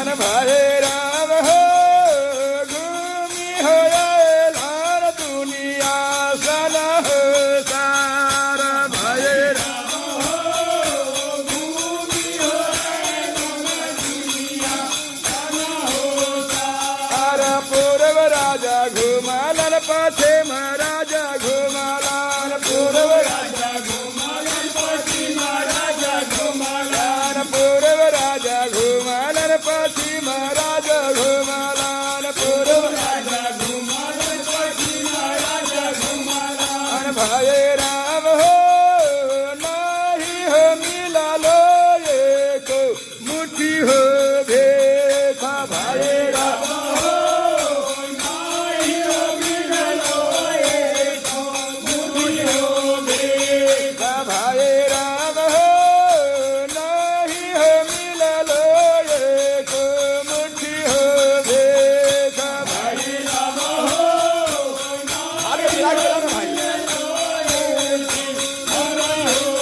अन भाई राम हो घूमी हो लार दुनिया सन हो सार भाई राम हो घूमी हो दुनिया सन हो सार पूर्व राजा घुमालन पश्चिम राजा घुमालन पूर्व राजा घुमालन पश्चिम राजा घुमालन पूर्व राजा घुमालन पश्चिम राजा घुमालन पूर्व राजा घुमालन पश्चिम राजा घुमालन भाई राम हो नाही हो मिला लो एक मुट्ठी हो भेखा भाई राम हो नाही हो मिला लो एक मुट्ठी हो भेखा भाई राम हो नाही हो मिला लो एक मुट्ठी हो भेखा भाई राम हो आगे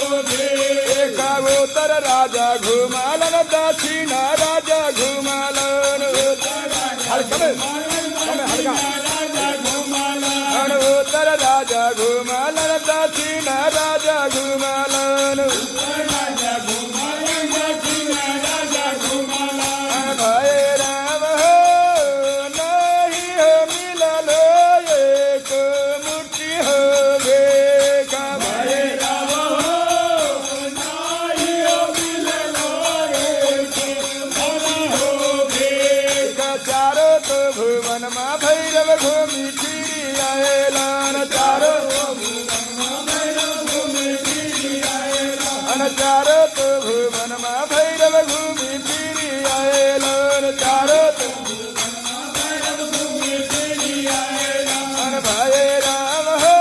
एका उत्तर राजा घुमालन दक्षिण राजा घुमालन उत्तर राजा घुमालन दक्षिण राजा घुमालन भाई राम हो नहीं हो मिला लो एक मुट्ठी हो भेखा भाई राम हो नहीं हो मिला लो एक मुट्ठी हो भेखा चारों तो भुवन माँ भैरव घूमी फिरी आएलान चारों चारों तो भुवन माँ भैरव घूमी फिरी आएलान चारों तो भाई राम हो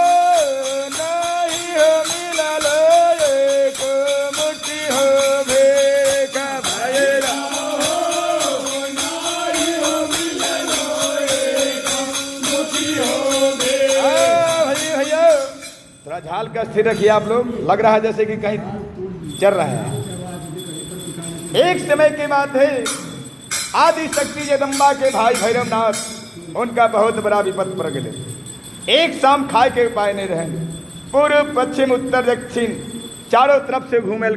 नहीं हो मिला लो एक मुट्ठी हो भेखा भाई राम हो नहीं हो मिला लो एक मुट्ठी हो भेखा भैया थोड़ा झाल का स्थिर रखिए आप लोग लग रहा है जैसे कि कहीं चल रहा है। एक समय के बाद है आदि शक्ति जगदम्बा के भाई भैरवनाथ उनका बहुत बड़ा विपद पड़ गए। एक शाम खाए के उपाय नहीं रहे, पूर्व पश्चिम उत्तर दक्षिण चारों तरफ से घूमे